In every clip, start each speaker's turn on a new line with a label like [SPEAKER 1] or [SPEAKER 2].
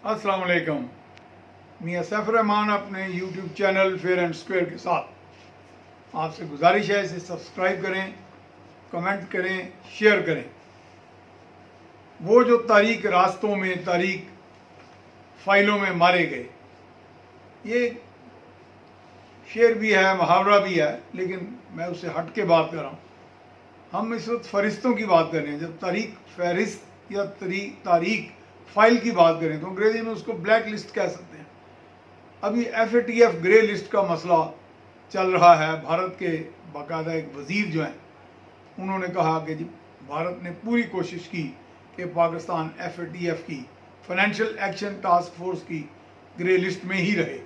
[SPEAKER 1] अस्सलाम वालेकुम। मियाँ सैफ रहमान अपने YouTube channel fair and square के साथ आपसे गुजारिश है इसे सब्सक्राइब करें, कमेंट करें, शेयर करें। वो जो तारीख रास्तों में, तारीख फाइलों में मारे गए, ये शेर भी है, मुहावरा भी है, लेकिन मैं उससे हट के बात कर रहा हूँ। हम इस वक्त फरिश्तों की बात कर रहे हैं। जब तारीख फहरिस्त या तारीख फाइल की बात करें तो अंग्रेजी में उसको ब्लैक लिस्ट कह सकते हैं। अभी FATF ग्रे लिस्ट का मसला चल रहा है। भारत के बाकायदा एक वज़ीर जो हैं उन्होंने कहा कि जी भारत ने पूरी कोशिश की कि पाकिस्तान FATF की फाइनेंशियल एक्शन टास्क फोर्स की ग्रे लिस्ट में ही रहे।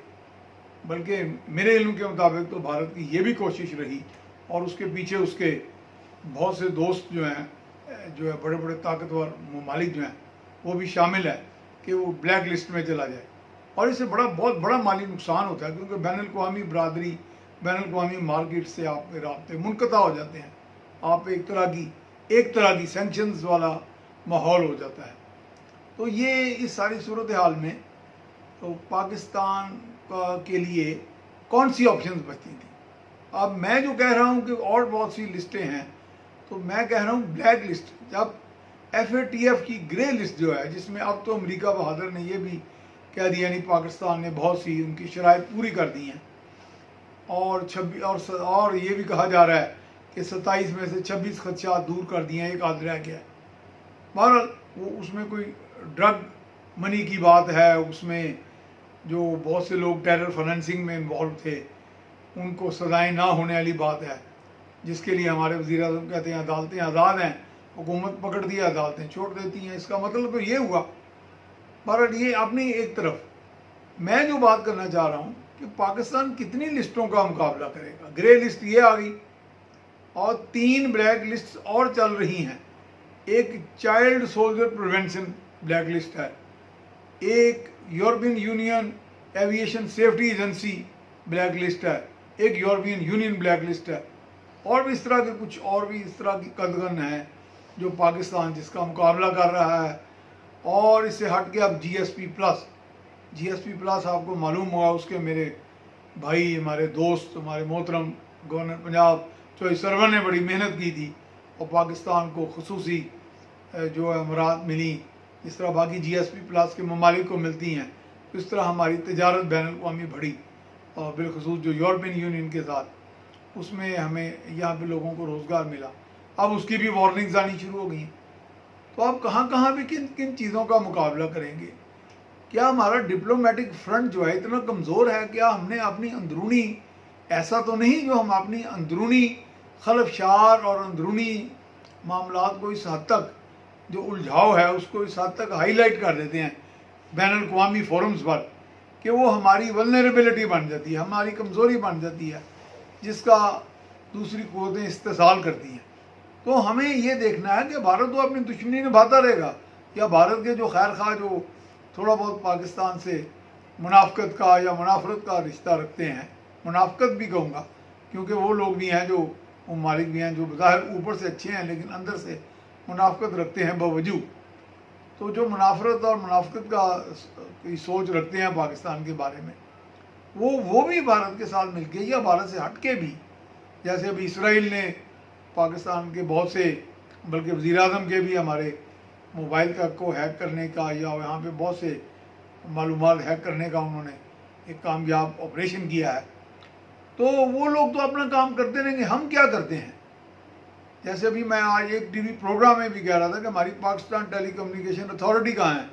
[SPEAKER 1] बल्कि मेरे इल्म के मुताबिक तो भारत की ये भी कोशिश रही और उसके पीछे उसके बहुत से दोस्त जो हैं, जो है बड़े बड़े ताकतवर ममालिक जो हैं, वो भी शामिल है कि वो ब्लैक लिस्ट में चला जाए। और इससे बहुत बड़ा माली नुकसान होता है, क्योंकि बैनुल-अक़वामी बरादरी, बैनुल-अक़वामी मार्केट से आपके राब्ते मुनक़ता हो जाते हैं। आप एक तरह की सैंक्शंस वाला माहौल हो जाता है। तो ये इस सारी सूरत हाल में तो पाकिस्तान के लिए कौन सी ऑप्शंस बचती थी। अब मैं जो कह रहा हूँ कि और बहुत सी लिस्टें हैं, तो मैं कह रहा हूँ ब्लैक लिस्ट। जब FATF की ग्रे लिस्ट जो है, जिसमें अब तो अमेरिका बहादुर ने ये भी कह दिया, यानी पाकिस्तान ने बहुत सी उनकी शराइत पूरी कर दी हैं और ये भी कहा जा रहा है कि 27 में से 26 खदशात दूर कर दिए हैं, एक आध रह गया है। बहरहाल वो उसमें कोई ड्रग मनी की बात है, उसमें जो बहुत से लोग टेरर फाइनेंसिंग में इन्वॉल्व थे उनको सजाएं ना होने वाली बात है, जिसके लिए हमारे वज़ीर आज़म कहते हैं अदालतें आज़ाद हैं, हुकूमत पकड़ दी, अदालतें छोड़ देती हैं। इसका मतलब तो ये हुआ। बहरहाल ये अपनी एक तरफ। मैं जो बात करना चाह रहा हूँ कि पाकिस्तान कितनी लिस्टों का मुकाबला करेगा। ग्रे लिस्ट ये आ गई और 3 ब्लैक लिस्ट और चल रही हैं। एक child soldier prevention black list है, एक European union aviation safety agency black list है, एक यूरोपियन यूनियन ब्लैक लिस्ट है, और भी इस तरह के कुछ और भी इस तरह की कदगन है जो पाकिस्तान जिसका मुकाबला कर रहा है। और इससे हट के अब GSP प्लस आपको मालूम होगा, उसके मेरे भाई, हमारे दोस्त, हमारे मोहतरम गवर्नर पंजाब चौधरी सरवर ने बड़ी मेहनत की थी और पाकिस्तान को खुसूसी जो है अमरात मिली। इस तरह बाकी GSP प्लस के ममालिक को मिलती हैं, इस तरह हमारी तजारत बैनुल-अक़वामी बढ़ी और बिलखसूस जो यूरोपियन यूनियन के साथ, उसमें हमें यहाँ पे लोगों को रोज़गार मिला। अब उसकी भी वार्निंग्स आनी शुरू हो गई हैं। तो अब कहाँ भी किन किन चीज़ों का मुकाबला करेंगे। क्या हमारा डिप्लोमेटिक फ्रंट जो है इतना कमज़ोर है? क्या हमने अपनी अंदरूनी, ऐसा तो नहीं जो हम अपनी अंदरूनी खलफशार और अंदरूनी मामलात को इस हद तक, जो उलझाव है उसको इस हद तक हाईलाइट कर देते हैं बैनुल-अक़वामी फोरम्स पर कि वो हमारी वल्नरेबिलिटी बन जाती है, हमारी कमज़ोरी बन जाती है, जिसका दूसरी क़ुव्वतें इस्तेसाल करती हैं। तो हमें ये देखना है कि भारत तो अपनी दुश्मनी निभाता रहेगा, या भारत के जो खैर खा जो थोड़ा बहुत पाकिस्तान से मुनाफ़क़त का या मुनाफरत का रिश्ता रखते हैं, मुनाफ़क़त भी कहूँगा, क्योंकि वो लोग भी हैं, जो ममालिक भी हैं जो बज़ाहिर ऊपर से अच्छे हैं लेकिन अंदर से मुनाफ़क़त रखते हैं बावजूद। तो जो मुनाफरत और मुनाफ़क़त का सोच रखते हैं पाकिस्तान के बारे में, वो भी भारत के साथ मिलके या भारत से हट के भी, जैसे अभी इसराइल ने पाकिस्तान के बहुत से, बल्कि वज़ीर आज़म के भी हमारे मोबाइल तक को हैक करने का या यहाँ पे बहुत से मालूमात हैक करने का उन्होंने एक कामयाब ऑपरेशन किया है। तो वो लोग तो अपना काम करते रहेंगे, हम क्या करते हैं। जैसे अभी मैं आज एक TV प्रोग्राम में भी कह रहा था कि हमारी पाकिस्तान टेली कम्युनिकेशन अथॉरिटी कहाँ है,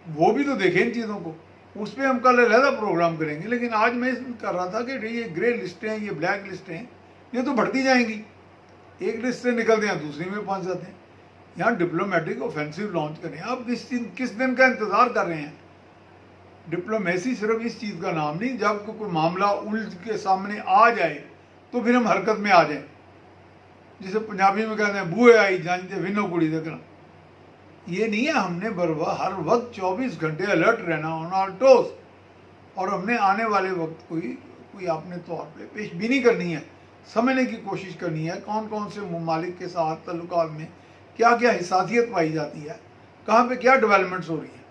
[SPEAKER 1] वो भी तो देखें इन चीज़ों को। उस पर हम कल अलहदा प्रोग्राम करेंगे। लेकिन आज मैं कर रहा था कि ये ग्रे लिस्टें, ये ब्लैक लिस्टें, ये तो बढ़ती जाएंगी, एक लिस्ट से निकलते हैं दूसरी में पहुंच जाते हैं। यहाँ डिप्लोमेटिक ऑफेंसिव लॉन्च करें। आप किस दिन का इंतज़ार कर रहे हैं। डिप्लोमेसी सिर्फ इस चीज़ का नाम नहीं, जब कोई मामला उलझ के सामने आ जाए तो फिर हम हरकत में आ जाएं। जिसे पंजाबी में कहते हैं बूहे आई जानते विनो कुड़ी देखना। ये नहीं है, हमने हर वक्त 24 घंटे अलर्ट रहना, ऑन आवर टोस, और हमने आने वाले वक्त कोई अपने तौर पे पेश भी नहीं करनी है। समझने की कोशिश करनी है कौन कौन से ममालिक के साथ तल्लुकात में क्या क्या हिसासियत पाई जाती है, कहाँ पे क्या डेवलपमेंट्स हो रही हैं।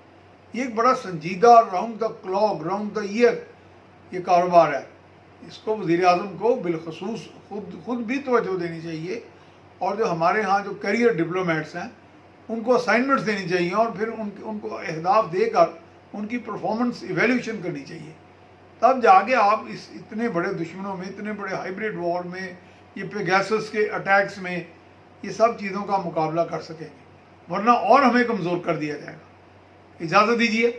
[SPEAKER 1] یہ ایک بڑا سنجیدہ round the clock round the year یہ کاروبار ہے. اس کو وزیر اعظم کو بالخصوص خود بھی توجہ دینی چاہیے، اور جو ہمارے ہاں جو کیریئر ڈپلومیٹس ہیں ان کو اسائنمنٹس دینی چاہیے، اور پھر ان کو اہداف دے کر ان کی پرفارمنس ایویلیوشن کرنی چاہیے. تب جا کے آپ اس اتنے بڑے دشمنوں میں، اتنے بڑے ہائیبریڈ وار میں، یہ پیگاسس کے اٹیکس میں یہ سب چیزوں کا مقابلہ کر سکیں گے، ورنہ اور ہمیں کمزور کر دیا جائے گا. اجازت دیجیے.